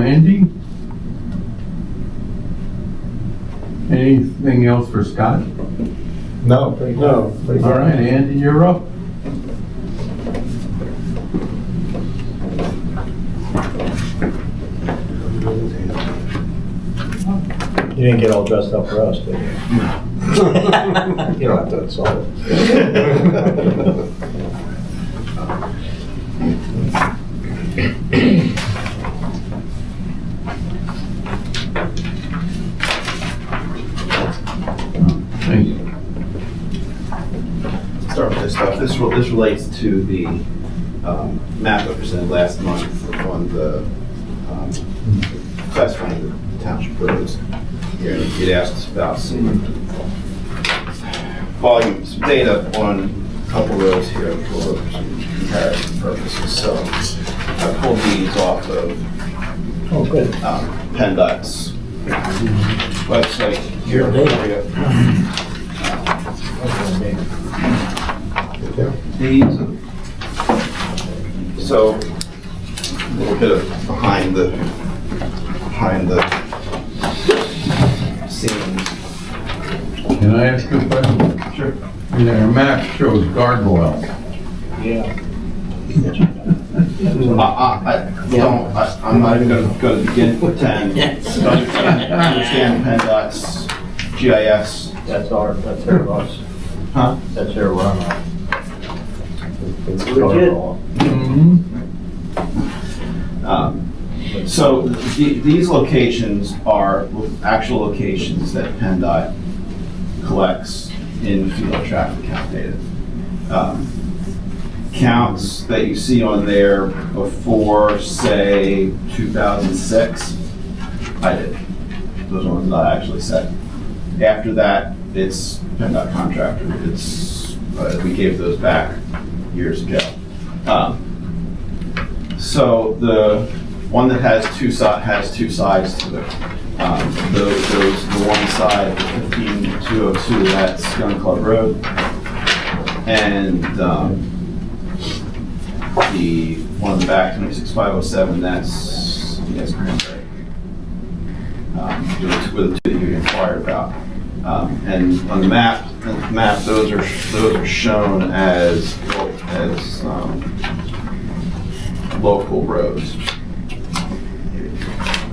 Andy? Anything else for Scott? No, pretty good. All right, Andy, you're up. You didn't get all dressed up for us, did you? You don't have to insult Thank you. Start with this stuff. This relates to the map I presented last month on the classifying the township roads. Here, you'd asked about some volume, some data on a couple roads here for some comparison purposes. So I pulled these off of Oh, good. PennDOT's website here. These, so a little bit of behind the scenes. Can I ask you a question? Sure. Our map shows gargoyle. Yeah. I'm not even going to begin to pretend to understand PennDOT's GIS. That's their loss. Huh? That's their runoff. It's legit. So these locations are actual locations that PennDOT collects in field traffic count data. Counts that you see on there before, say, 2006, I did. Those ones I actually set. After that, it's PennDOT contractor. We gave those back years ago. So the one that has two sides to it. The one side, 15202, that's Gun Club Road, and the one in the back, 26507, that's Cranberry. Were the two that you inquired about. And on the map, those are shown as local roads.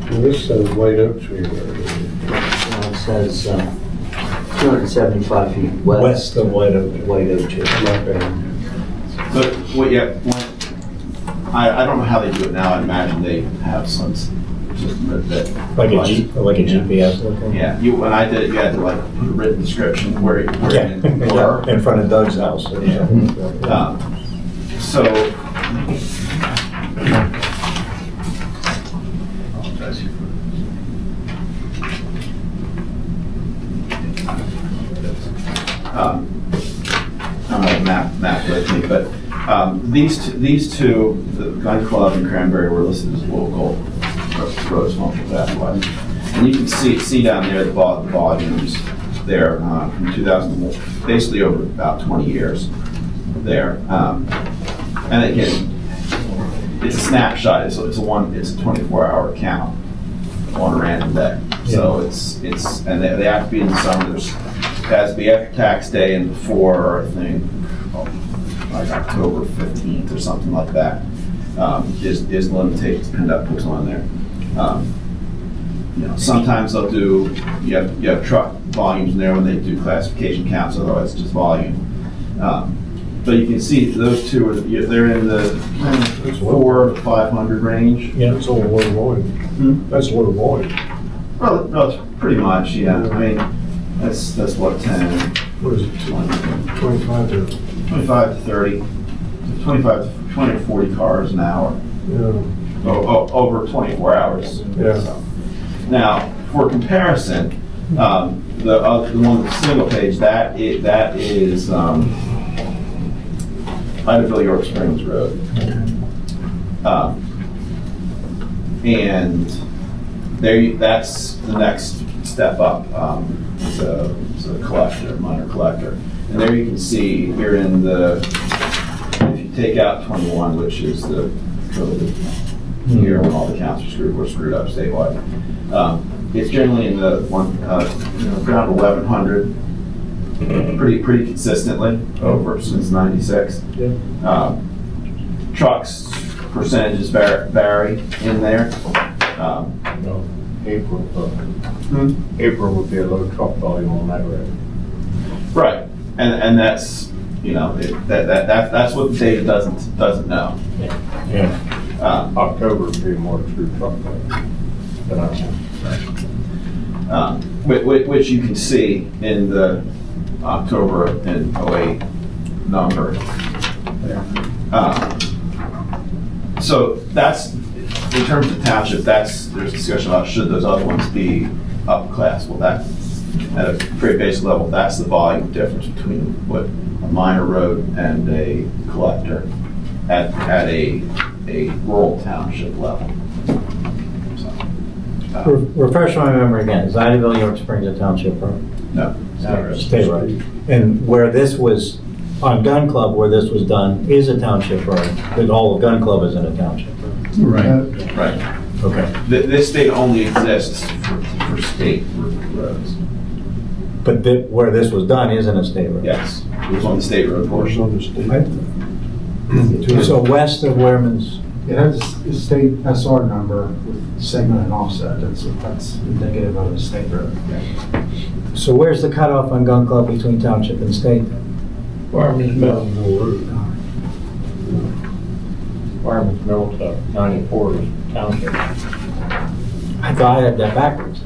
Well, this says White Oak Tree Road. It says 275 feet West of White Oak. Tree. But I don't know how they do it now. I imagine they have some system that Like a GPS looking? yeah. When I did it, you had to like put a written description where you were. In front of Doug's house. Yeah. So. Apologize here for I don't have a map with me, but these two, the Gun Club and Cranberry, were listed as local roads, functional pathways. And you can see down there the volumes there from 2001, basically over about 20 years there. And again, it's a snapshot. It's a 24-hour count on a random day. So and they have to be in the summer. It has to be after tax day and before, I think, like October 15th or something like that. Is the limitations PennDOT puts on there. Sometimes they'll do, you have truck volumes in there when they do classification counts, otherwise it's just volume. But you can see those two they're in the 400 to 500 range. Yeah. That's all low volume. That's low volume. Well, it's pretty much, yeah. I mean, that's what, 10, What is it, 25 to, 25 to 30, 20 to 40 cars an hour. yeah. Over 24 hours. Yeah. So. Now, for comparison, the one with the single page, that is Idyllville York Springs Road. And that's the next step up. It's a collector, minor collector. And there you can see here in if you take out 21, which is the COVID year when all the counts were screwed up statewide. It's generally in the around 1,100, pretty consistently since '96. Yeah. Trucks percentages vary in there. No, April, April would be a low truck volume on that road. Right, and that's that's what the data doesn't know. Yeah. October would be more true truck volume. But I don't know. Which you can see in the October and '08 number. So that's, in terms of township, there's discussion about should those other ones be upclass. Well, that, at a pretty basic level, that's the volume difference between what a minor road and a collector at a rural township level. Refresh my memory again, is Idaville, York Springs a township road? No. State road. And where this was, on Gun Club, where this was done, is a township road, but all of Gun Club isn't a township road. Right. Right. Okay. This state only exists for state roads. But where this was done isn't a state road? Yes, it was on the state road portion. So west of Wehrman's, It has a state SR number with segment and offset. That's indicative of a state road. so where's the cutoff on Gun Club between township and state? Fireman's Mill. Fireman's Mill to 94 is township. I thought I had that backwards.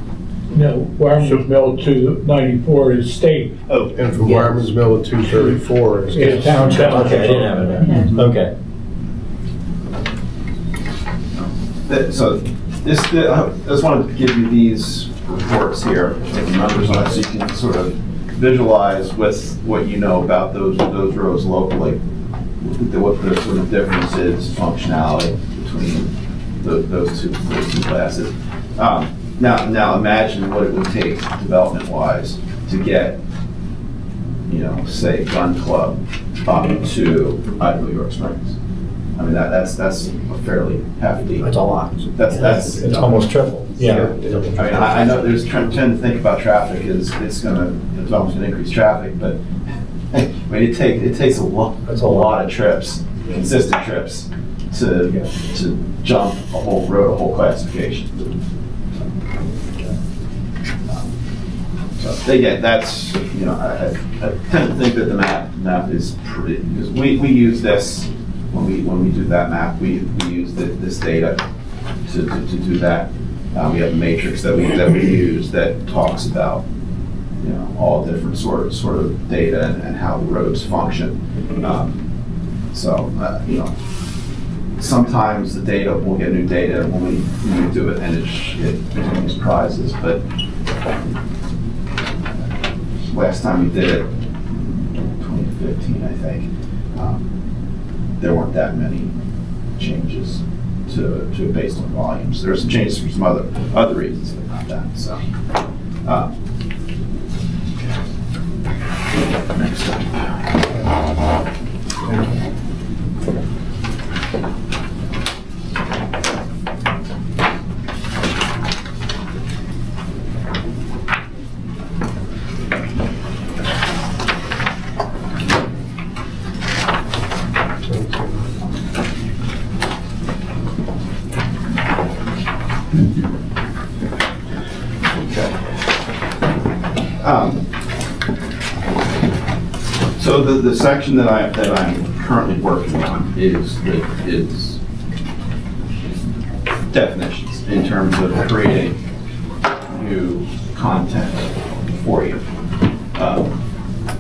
No, Fireman's Mill to 94 is state. Oh, And from Fireman's Mill to 234 is. Is township. Okay, I didn't have it there. Okay. so I just wanted to give you these reports here with the numbers on it, so you can sort of visualize with what you know about those roads locally, what the sort of difference is, functionality between those two classes. Now imagine what it would take development-wise to get, say, Gun Club up to Idaville, York Springs. I mean, that's a fairly hefty. That's a lot. That's It's almost triple. yeah. I mean, I know there's tend to think about traffic is it's almost gonna increase traffic, but I mean, it takes a lot of trips, consistent trips to jump a whole road, a whole classification. So again, that's, I tend to think that the map is pretty, because we use this when we do that map, we use this data to do that. We have a matrix that we use that talks about all different sort of data and how the roads function. Sometimes the data, we'll get new data when we do it, and it surprises. But last time we did it, 2015, I think, there weren't that many changes to based on volumes. There were some changes for some other reasons, but not that. So, next up. So the section that I'm currently working on is definitions in terms of creating new content for you.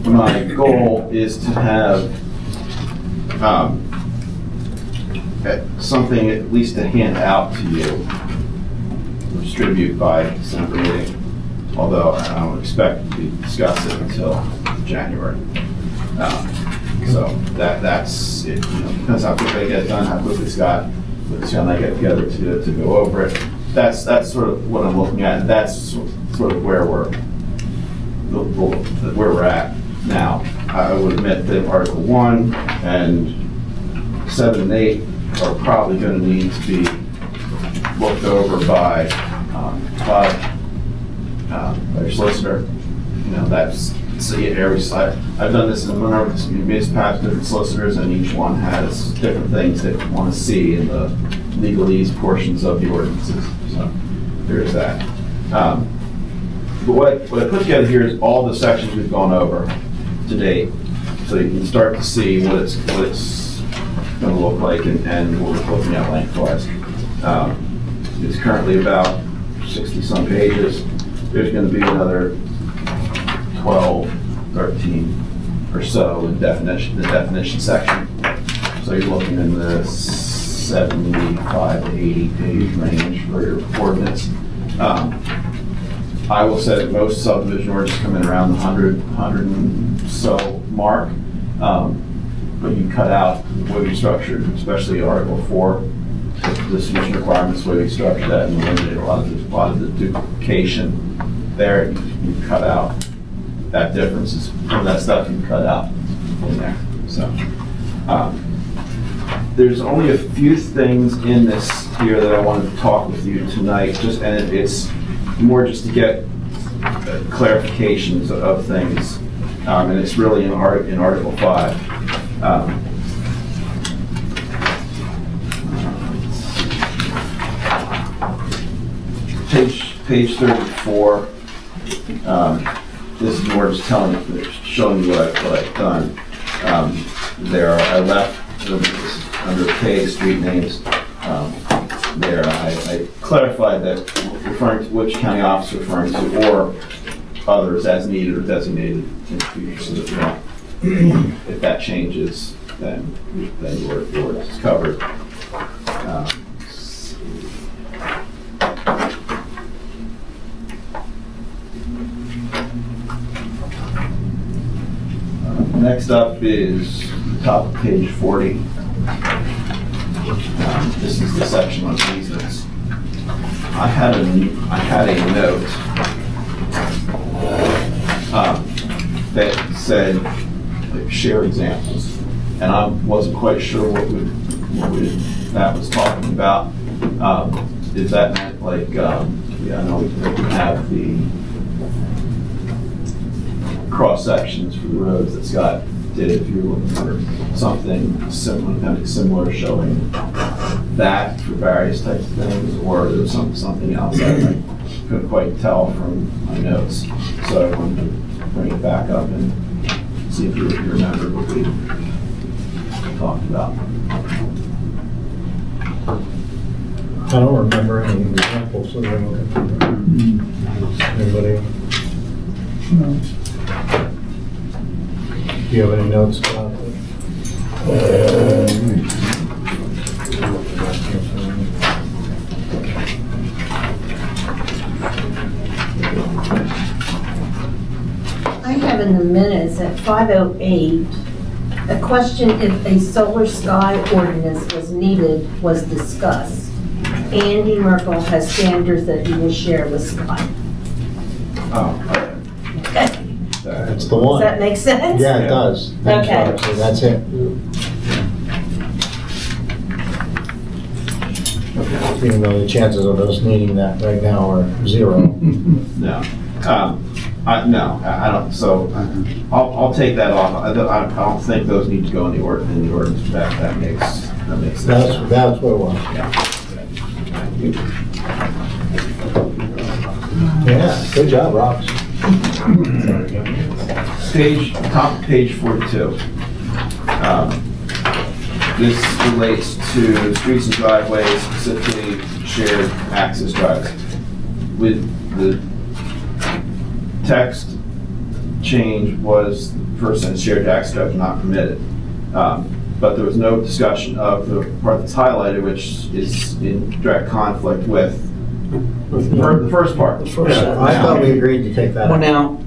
My goal is to have something at least to hand out to you, distribute by December meeting, although I don't expect to discuss it until January. So that's it. Depends how quickly I get it done, how quickly Scott and I get together to go over it. That's sort of what I'm looking at. That's sort of where we're at now. I would admit that Article 1 and 7 and 8 are probably going to need to be looked over by your solicitor. You know, that's, so every side, I've done this in a number of municipalities, different solicitors, and each one has different things they want to see in the legalese portions of the ordinances. So there's that. But what I put together here is all the sections we've gone over to date, so you can start to see what it's going to look like and what we're looking at lengthwise. It's currently about 60-some pages. There's going to be another 12, 13 or so in the definition section. So you're looking in the 75 to 80 page range for your ordinance. I will say that most subdivision ordinances come in around the 100 and so mark. But you cut out the way we structured, especially Article 4, the submission requirements, the way we structured that, and eliminated a lot of the duplication there. You cut out that difference. Some of that stuff you cut out in there. So there's only a few things in this here that I wanted to talk with you tonight, and it's more just to get clarifications of things, and it's really in Article 5. Page 34. This is more just showing you what I've done. I left under K street names. I clarified that referring to which county office referring to, or others as needed or designated in the future, so that you know, if that changes, then your is covered. Next up is the top of page 40. This is the section on easements. I had a note that said like, share examples, and I wasn't quite sure what that was talking about. Is that meant like, yeah, I know we can have the cross sections for the roads that Scott did if you're looking for something similar showing that for various types of things, or there's something else that I couldn't quite tell from my notes. So I wanted to bring it back up and see if you remember what we talked about. I don't remember any examples of anybody. No. Do you have any notes about it? I have in the minutes at 5:08, a question if a solar sky ordinance was needed was discussed. Andy Merkel has standards that he will share with Scott. Oh, okay. Okay. That's the Does one. that make sense? Yeah, it does. Thanks, Okay. Roxy. That's it. Even though the chances of us needing that right now are 0. No. No, I don't. So I'll take that off. I don't think those need to go in the ordinance. That makes sense. That's what it was. Yeah, good job, Rox. Top of page 42. This relates to streets and driveways, specifically shared access drives. With the text change was the first sentence, shared access drives are not permitted. But there was no discussion of the part that's highlighted, which is in direct conflict with the first part. I thought we agreed to take that Well, out. now,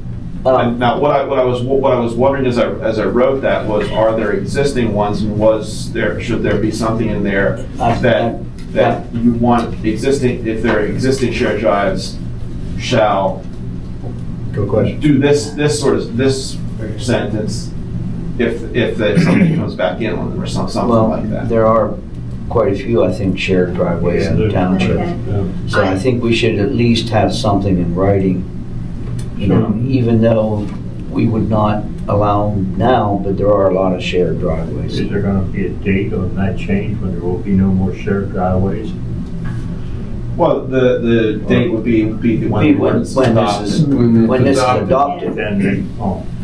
Now, what I was wondering as I wrote that was, are there existing ones, and should there be something in there that you want existing, if there are existing shared drives, shall Good question. do this sentence if something comes back in on them or something well, like that. there are quite a few, I think, shared driveways in the Yeah. township. Okay. So I think we should at least have something in writing, you know, even though we would not allow them now, but there are a lot of shared driveways. Is there gonna be a date on that change when there will be no more shared driveways? Well, the date would be when the ordinance is When adopted. this is adopted. Then,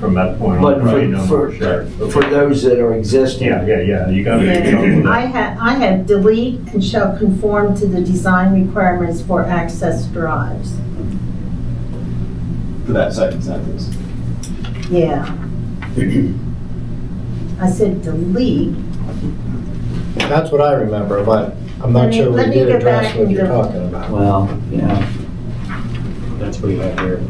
from that point But on, right, no more for, shared. for those that are existing, Yeah, you gotta be done with I that. have delete and shall conform to the design requirements for access drives. For that second sentence. Yeah. I said delete. That's what I remember, but I'm Let not me- sure we let me did go address back what and you're go- talking about. well, yeah. That's what you have here.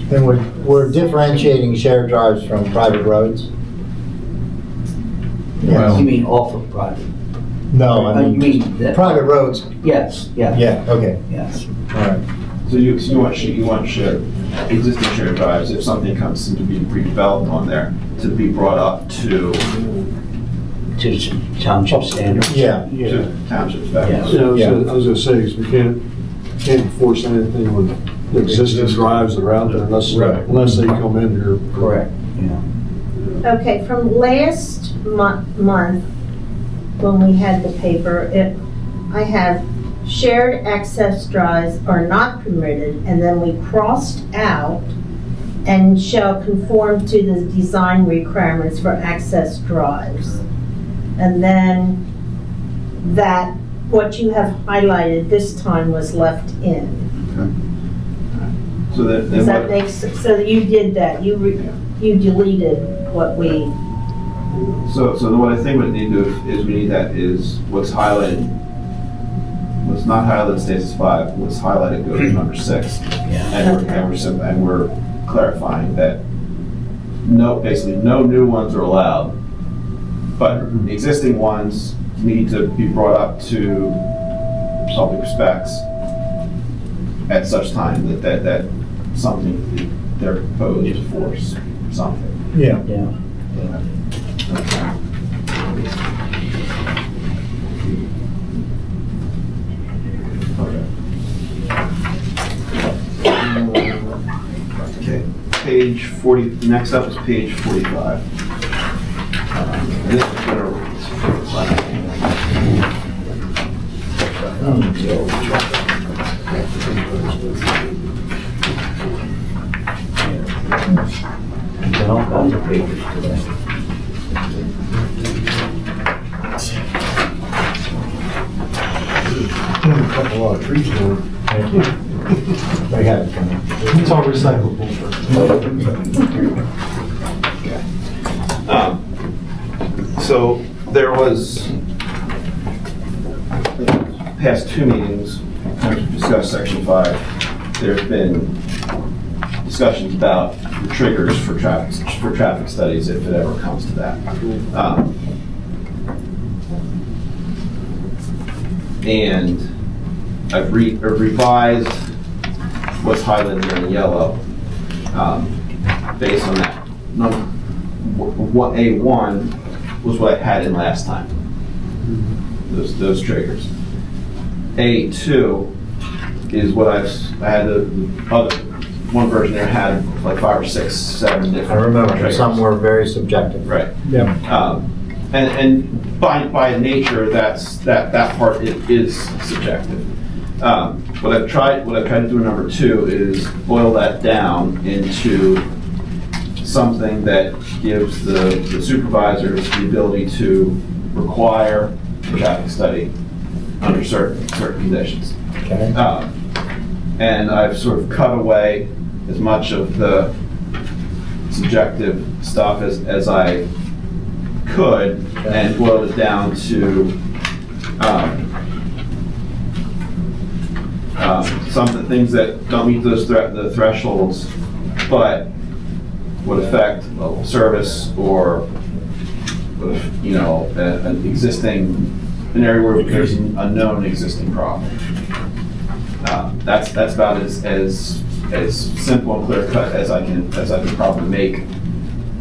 Then we're differentiating shared drives from private roads? Yes. You mean off of private? No, I You mean, mean that- private roads, Yes, yeah, yeah, okay, yes. all right. So you want shared, existing shared drives, if something comes to be redeveloped on there, to be brought up to To township standards. Yeah, to township specs. Yeah. Yeah, Yeah. I was gonna say, is we can't enforce anything on the existing drives that are out there Right. unless they come in here. Correct, yeah. Okay, from last month, when we had the paper, I have shared access drives are not permitted, and then we crossed out and shall conform to the design requirements for access drives. And then that, what you have highlighted this time was left in. So that, Does that make, so that you did that, you deleted what we, so what I think we need to do is we need that is what's highlighted, what's not highlighted stays as 5, what's highlighted goes to number 6. Yeah. And we're clarifying that basically no new ones are allowed, but existing ones need to be brought up to public specs at such time that something, they're proposed for something. yeah. Yeah. Okay, page 40, next up is page 45. This is gonna, Got all kinds of papers today. A lot of trees going. Thank you. They have it coming. It's all recyclable. so there was, past 2 meetings, when we discussed section 5, there's been discussions about the triggers for traffic studies if it ever comes to that. And I've revised what's highlighted in yellow, based on that. What A1 was what I had in last time. Those triggers. A2 is what I had the other, one version there had like 5 or 6, 7 different. I remember, triggers. some were very subjective. Right. Yeah. And by nature, that part is subjective. What I've tried to do in number 2 is boil that down into something that gives the supervisors the ability to require a traffic study under certain conditions. Okay. And I've sort of cut away as much of the subjective stuff as I could and boiled it down to some of the things that don't meet those the thresholds, but would affect local service or an area where there's a known existing problem. That's about as simple and clear cut as I can probably make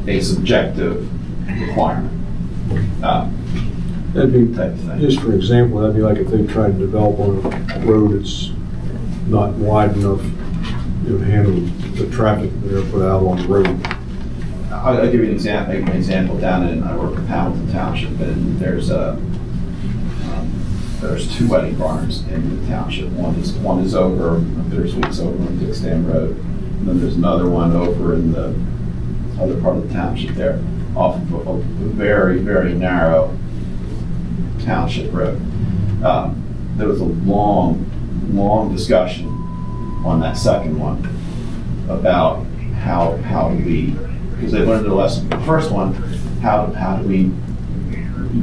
a subjective requirement. That'd be, Type of thing. just for example, that'd be like if they tried to develop on a road that's not wide enough, to handle the traffic that are put out on the road. I'll give you an example down in, I work with Hamilton Township, and there's two wedding barns in the township. One is over, Bittersweet's over on Dick Dam Road, and then there's another one over in the other part of the township there, off of a very, very narrow township road. There was a long discussion on that second one about how do we, because they learned their lesson from the first one, how do we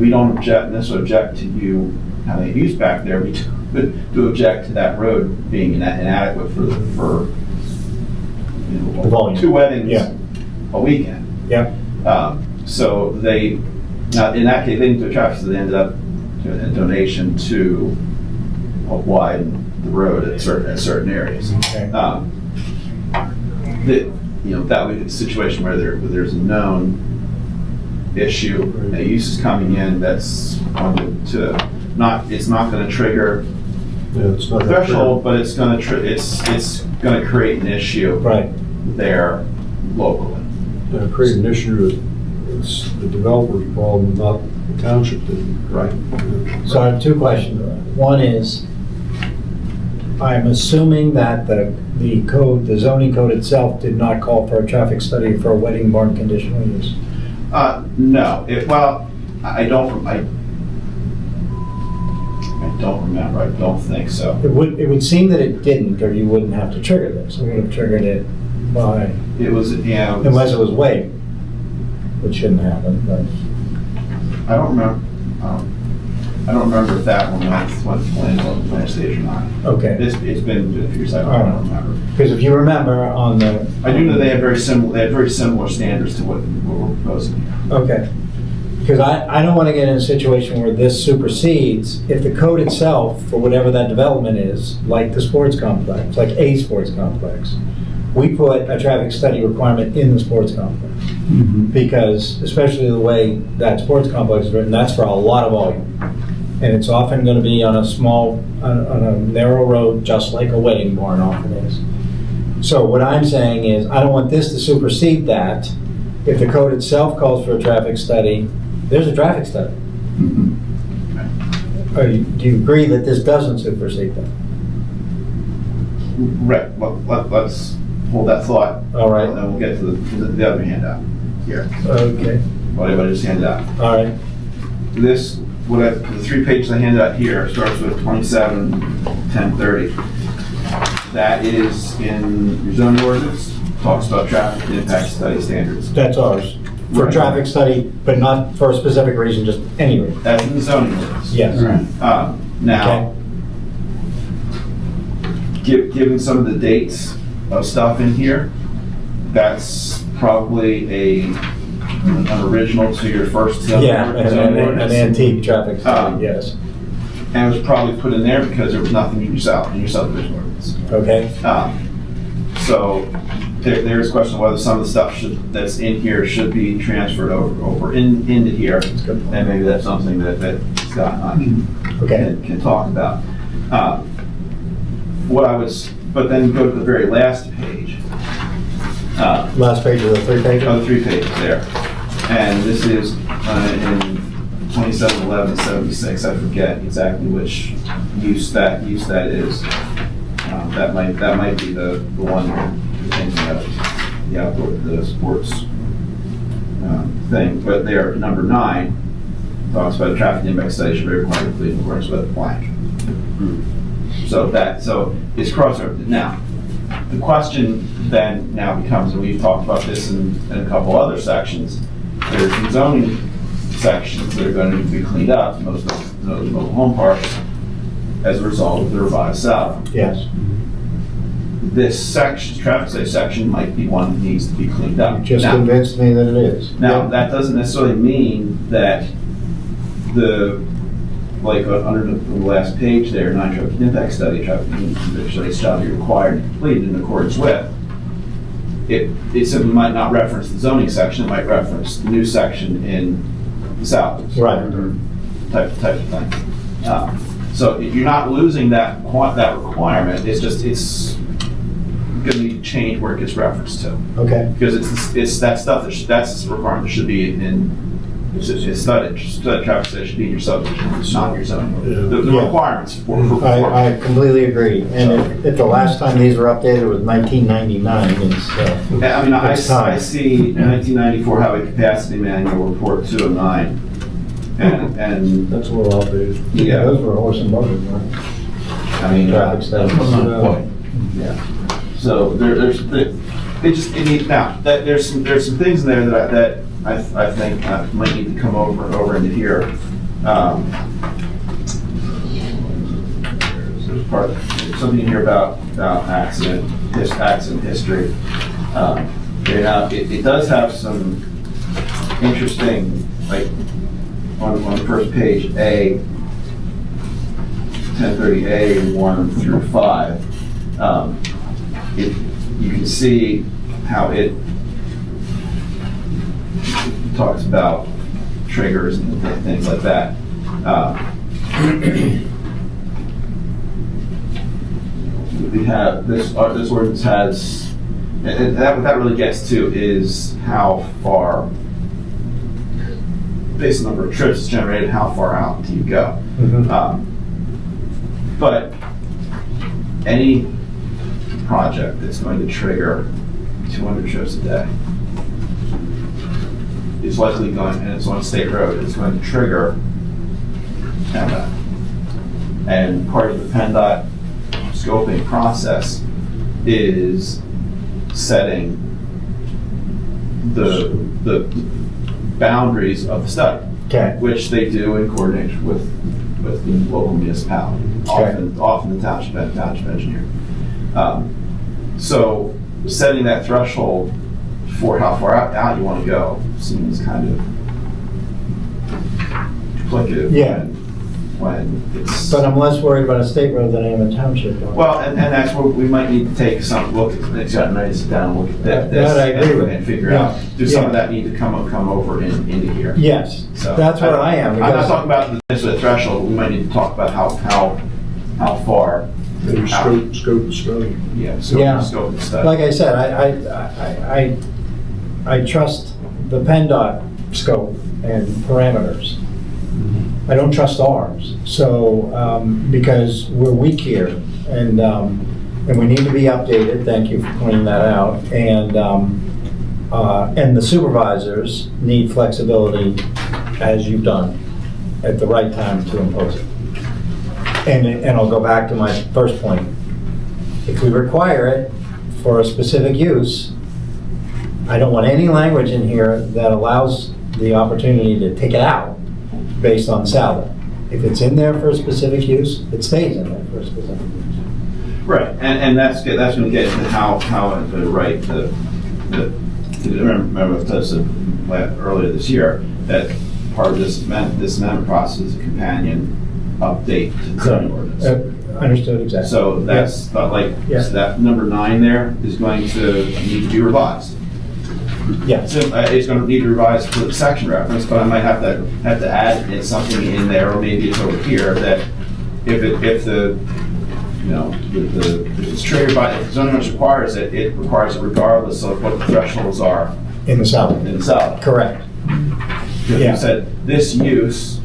don't necessarily object to you having a use back there, we do object to that road being inadequate for The volume. 2 weddings Yeah. a weekend. Yep. So they, now in that case, they didn't do a traffic, so they ended up doing a donation to help widen the road at certain areas. Okay. That would be a situation where there's a known issue, a use is coming in that's going to it's not going to trigger Yeah, it's a not. threshold, but it's going to it's going to create an issue Right. there locally. Create an issue that it's the developer's problem, not the township. Right. So I have 2 questions. One is, I'm assuming that the zoning code itself did not call for a traffic study for a wedding barn conditional use. No. I don't remember. I don't think so. It would seem that it didn't, or you wouldn't have to trigger this. It would have triggered it by, It was, unless it was waived, which shouldn't happen, but. I don't remember. I don't remember if that one went to plan stage or not. Okay. It's been a few years. I All right. don't remember. Because if you remember on the. I do know they had very similar standards to what we're proposing. Okay. Because I don't want to get in a situation where this supersedes, if the code itself, for whatever that development is, like the sports complex, like a sports complex, we put a traffic study requirement in the sports complex. Because, especially the way that sports complex is written, that's for a lot of volume. And it's often going to be on a narrow road, just like a wedding barn often is. So what I'm saying is, I don't want this to supersede that. If the code itself calls for a traffic study, there's a traffic study. Do you agree that this doesn't supersede that? Right. Well, let's hold that thought. All right. And then we'll get to the other handout here. Okay. What I just handed out. All right. The 3 pages I handed out here starts with 27-10-30. That is in your zoning ordinance, talks about traffic impact study standards. That's ours. For Right. traffic study, but not for a specific reason, just any reason. That's in the zoning ordinance. Yes. Now, given some of the dates of stuff in here, that's probably an original to your first zoning Yeah, zoning an ordinance. antique traffic study, yes. And it was probably put in there because there was nothing in your subdivision ordinance. Okay. So there's a question of whether some of the stuff that's in here should be transferred over into here. good point. And maybe that's something that Scott and I Okay. can talk about. But then go to the very last page. Last page of the 3 pages? Oh, the 3 pages there. And this is in 271176. I forget exactly which use that is. That might be the one you're thinking of, the sports thing. But there, number 9 talks about a traffic impact study should be required to complete in accordance with the blank. So it's crossover. Now, the question then now becomes, and we've talked about this in a couple other sections, there's some zoning sections that are going to need to be cleaned up, most of those mobile home parks, as a result of the revised SALDO. Yes. This section, traffic study section, might be one that needs to be cleaned up. You just Now- convinced me that it is. Now, that doesn't necessarily mean that under the last page there, non-traffic impact study, traffic impact study shall be required and completed in accordance with. it simply might not reference the zoning section, it might reference the new section in the SALDO. Right. Type of thing. So you're not losing that requirement, it's gonna need to change where it gets referenced to. Okay. Because it's that stuff, that's the requirement that should be it's studied traffic study should be in your subdivision, it's not your zoning. The Yeah. requirements for. I completely agree. And if the last time these were updated was 1999, it's, I mean, it's time. I see 1994 highway capacity manual report 209. And, That's a little outdated. yeah, Those were horse and buggy, right? I mean, Traffic studies. yeah. So there's some things in there that I think might need to come over into here. There's something here about accident history. It does have some interesting, like on the first page, A, 1030A 1 through 5. You can see how it talks about triggers and things like that. We have this ordinance has, and what that really gets to is how far, based on the number of trips generated, how far out do you go? Mhm. But any project that's going to trigger 200 trips a day is likely going, and it's on a state road, it's going to trigger PennDOT. And part of the PennDOT scoping process is setting the boundaries of the study, Okay. which they do in coordination with the local municipality, often the township engineer. So setting that threshold for how far out you want to go seems kind of duplicative. Yeah. When it's. But I'm less worried about a state road than I am a township road. Well, and that's where we might need to take some look at, it's got to sit down and look at this. That I agree with. And figure Yeah. out, does some of Yeah. that need to come over into here? Yes, So that's where I am. I'm not because- talking about the threshold, we might need to talk about how far. Maybe scope the study. Yeah, Yeah. scope of the study. Like I said, I trust the PennDOT scope and parameters. I don't trust ours. So, because we're weak here, and we need to be updated. Thank you for pointing that out. And the supervisors need flexibility, as you've done, at the right time to impose it. And I'll go back to my first point. If we require it for a specific use, I don't want any language in here that allows the opportunity to take it out based on SALDO. If it's in there for a specific use, it stays in there for a specific use. Right, and that's going to get into how to write remember I said earlier this year that part of this amendment process is a companion update to the zoning ordinance. Understood exactly. So that's not like, Yeah. so that number 9 there is going to need to be revised. Yes. So, it's going to need to revise for the section reference, but I might have to add something in there, or maybe it's over here, that if it's triggered by, if zoning ordinance requires it, it requires it regardless of what the thresholds are In the SALDO. in the SALDO. Correct. If Yeah. you said this use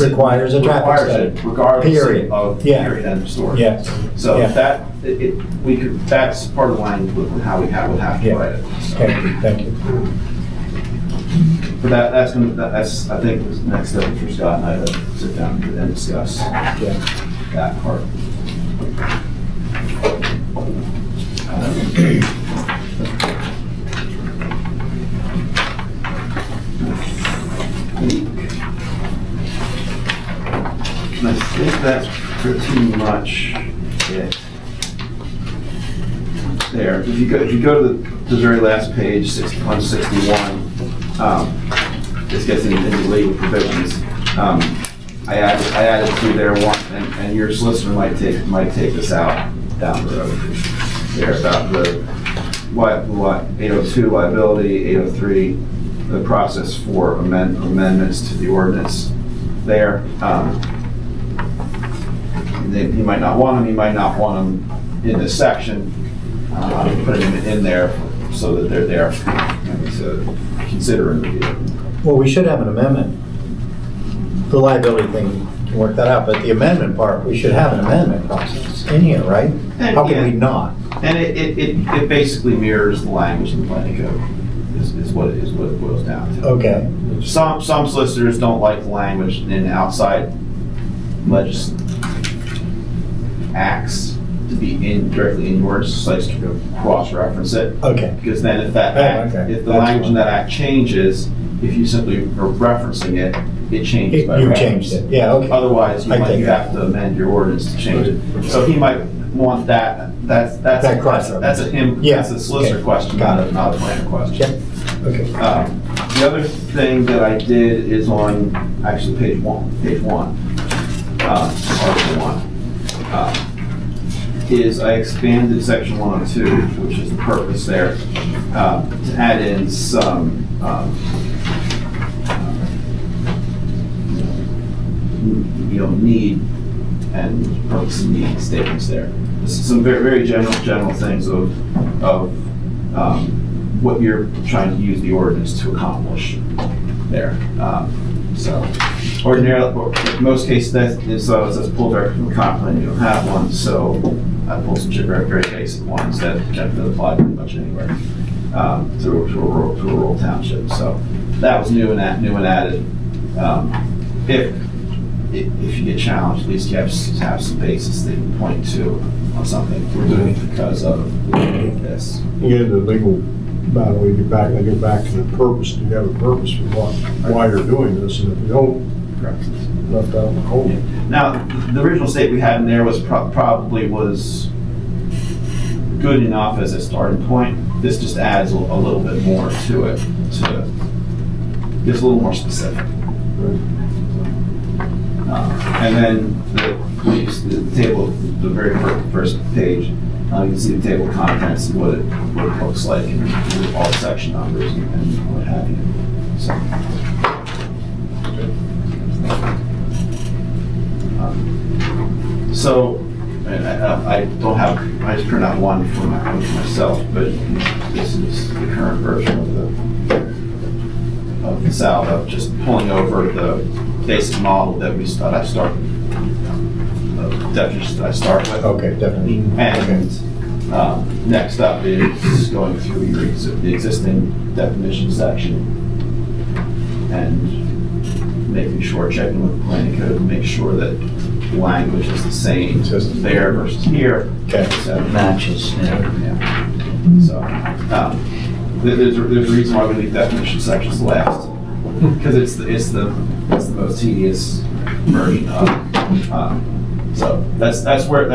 Requires a traffic requires study. it regardless Period. of Yeah. period, end of story. Yes. So Yeah. that's part of the language with how we would have to Yeah. write it. So, Okay, thank you. but that's I think the next step for Scott and I to sit down and discuss Yeah. that part. I think that's pretty much it. There. If you go to the very last page, 161, this gets into legal provisions. I added through there one, and your solicitor might take this out down the road. There about the 802 liability, 803, the process for amendments to the ordinance there. You might not want them, you might not want them in this section. Putting them in there so that they're there to consider and review. Well, we should have an amendment. The liability thing, can work that out, but the amendment part, we should have an amendment process in here, right? How can we not? And it basically mirrors the language in the planning code, is what it boils down to. Okay. Some solicitors don't like the language in outside acts to be directly in yours, so like to cross-reference it. Okay. Because then if if the language in that act changes, if you simply are referencing it, it changes by You reference. changed it, yeah, okay. Otherwise, you have to amend your ordinance to change it. So he might want that. That's a him. Yeah. That's a solicitor Okay. question, not a planner question. Yep. Okay. The other thing that I did is on actually page one, article 1. Is I expanded section 102, which is the purpose there, to add in some need and purpose and need statements there. Some very, very general things of what you're trying to use the ordinance to accomplish there. So ordinarily, in most cases, that is pulled directly from the comp plan. You don't have one, so I pulled some very, very basic ones that can apply pretty much anywhere to a rural township. So that was new and added. If you get challenged, at least you have some basis that you can point to on something. We're doing it because of this. You get into the legal battle, they get back to the purpose. Do you have a purpose for why you're doing this? And if you don't, left out in the cold. Now, the original state we had in there was probably was good enough as a starting point. This just adds a little bit more to it, gets a little more specific. And then the table, the very first page, you can see the table of contents and what it looks like, and all the section numbers and what have you. So I don't have, I just print out one for myself, but this is the current version of the SALDO, just pulling over the basic model that I start, definitions that I start with. Okay, definitely. And next up is going through the existing definition section and making sure, checking with the planning code to make sure that the language is the same there versus here. Okay. So, Matches, yeah. So there's a reason why we leave definition sections last, because it's the most tedious version of it. So that's where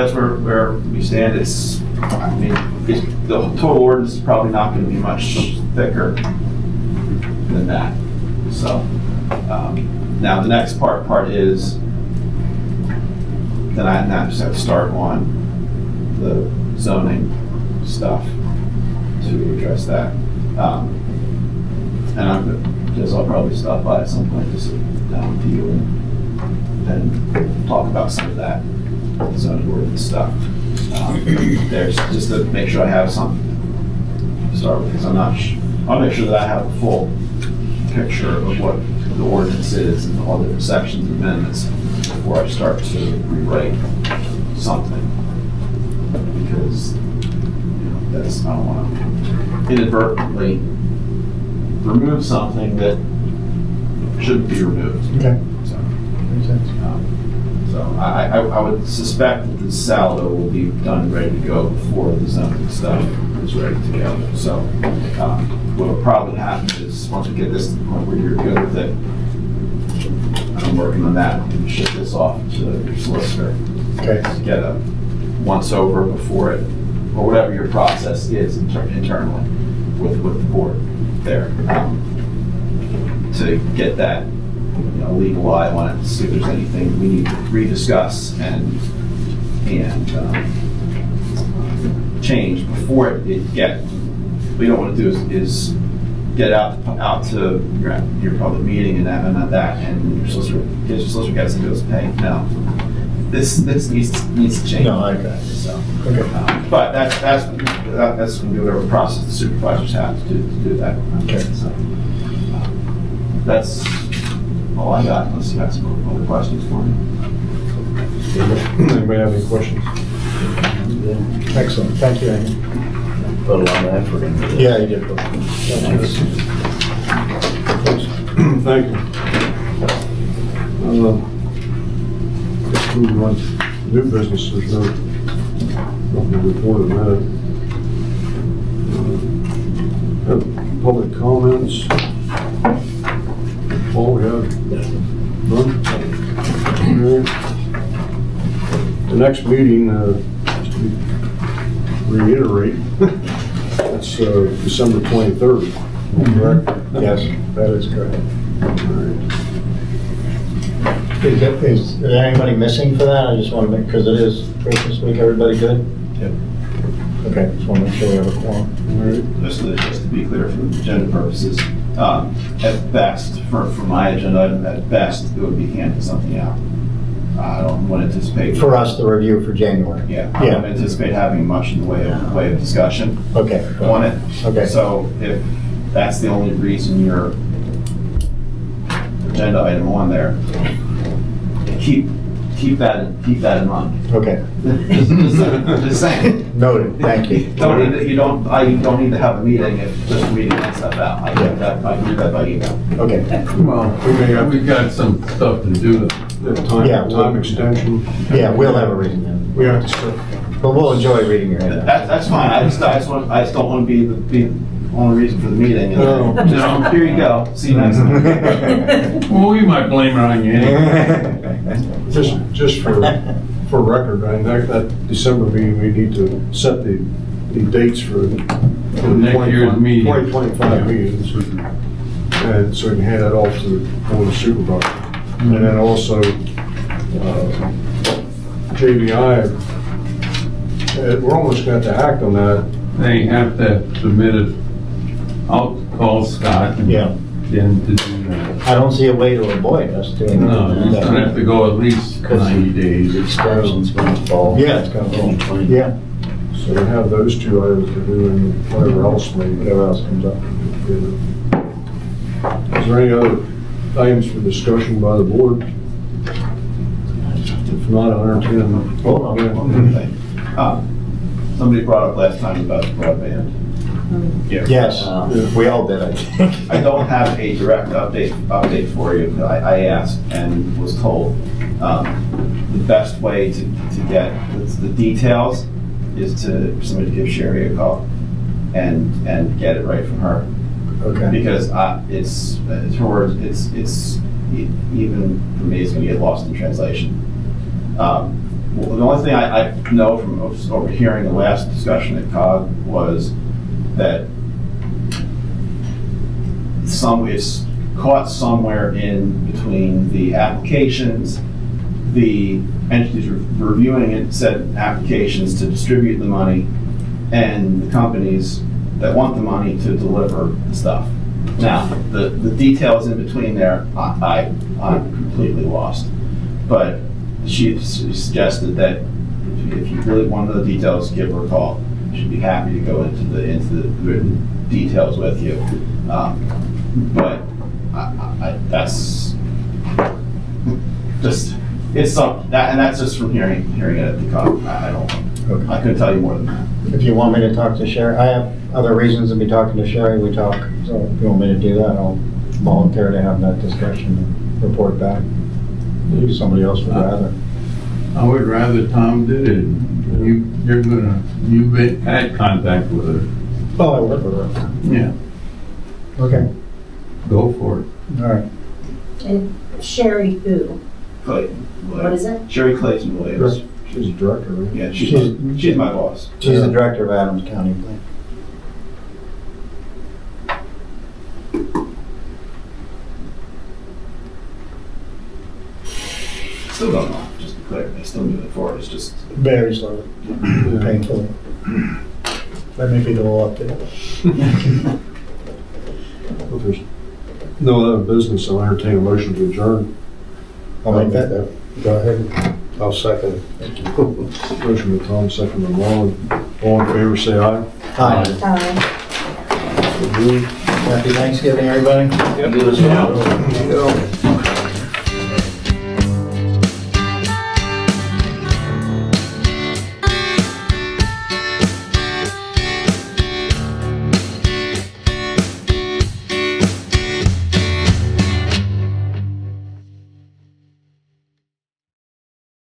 we stand. The total ordinance is probably not going to be much thicker than that. So now the next part is then I now just have to start on the zoning stuff to address that. And I'll probably stop by at some point to sit down with you and talk about some of that zoning ordinance stuff. There's just to make sure I have something to start with, because I'll make sure that I have a full picture of what the ordinance is and all the different sections and amendments before I start to rewrite something. Because I don't want to inadvertently remove something that shouldn't be removed. Okay. So, Makes sense. so I would suspect that the SALDO will be done and ready to go before the zoning stuff is ready to go. So what will probably happen is once we get this to the point where you're good with it, I'm working on that and ship this off to your solicitor. Okay. To get a once over before it, or whatever your process is internally with the board there, to get that legal eye on it, see if there's anything we need to rediscuss and change before it get what you don't want to do is get out to your public meeting and that, and your solicitor gets and goes, hey, no, this needs to change. No, I got it. So, Okay. but that's going to be whatever process the supervisors have to do that. Okay. So, that's all I got, unless you have some other questions for me. Anybody have any questions? Excellent, thank you, Amy. Put a lot of effort into this. Yeah, you did. Thank you. Let's move on to new business. There's nothing to report on that. Have public comments. Paul, we have none? All right. The next meeting, just to reiterate, that's December 23rd, correct? Yes, that is correct. All right. Is there anybody missing for that? I just want to make, because it is Christmas week, everybody good? Yep. Okay, just want to make sure we have a quorum. All right. Just to be clear, for agenda purposes, at best, for my agenda item, at best, it would be handing something out. I don't want to anticipate. For us to review for January? Yeah, I don't anticipate having much in the way of discussion Okay. on it. Okay. So if that's the only reason your agenda item on there, keep that in mind. Okay, Just saying. noted, thank you. You don't need to have a meeting if just reading that stuff out. I can do that by email. Okay, Well, We've got some stuff to do. Yeah, time extension. yeah, we'll have a reason then. We have to start. But we'll enjoy reading your handout. That's fine. I just don't want to be the only reason for the meeting. No. Just, here you go. See you next time. Well, we might blame it on you anyway. Just for record, I think that December meeting, we need to set the dates for the next year's meeting. 2025 meetings. And so we can hand that off to the board of supervisors. And then also, JVI, we're almost going to act on that. They have to submit it. I'll call Scott and Yeah. get him to do that. I don't see a way to avoid us doing No, it's that. gonna have to go at least 90 The days. extension's gonna fall. Yeah, it's gonna fall. 2020. Yeah, So we have those two items to do and whatever else maybe. whatever else comes up. Is there any other items for discussion by the board? If not, I'll entertain them. Hold on. Somebody brought up last time about broadband. Yes, we all did, I think. I don't have a direct update for you. I asked and was told the best way to get the details is to somebody give Sherry a call and get it right from her. Okay, Because it's her words, it's even for me, it's going to get lost in translation. Well, the only thing I know from overhearing the last discussion at COG was that it's caught somewhere in between the applications, the entities reviewing it said applications to distribute the money, and the companies that want the money to deliver the stuff. Now, the details in between there, I'm completely lost. But she suggested that if you really want to know the details, give her a call. She'd be happy to go into the written details with you. But that's just, it's something, and that's just from hearing it at the COG. I couldn't tell you more than that. if you want me to talk to Sherry, I have other reasons to be talking to Sherry, we talk, so if you want me to do that, I'll volunteer to have that discussion and report back. Maybe somebody else would rather. I would rather Tom did it. You've had contact with her. Oh, I work with her. Yeah, Okay, go for it. all right. And Sherry who? Clayton. What is it? Sherry Clayton Williams. She's a director, right? Yeah, she's my boss. She's the director of Adams County Plan. Still don't know, just to be clear. I still moving forward. It's just Very slowly, painfully. That may be the little update. If there's no other business, I'll entertain a motion to adjourn. I'll make that. Go ahead. I'll second it. Motion by Tom, second by Marlon. All in favor, say aye. Hi. So moved. Happy Thanksgiving, everybody. You as well. Yeah.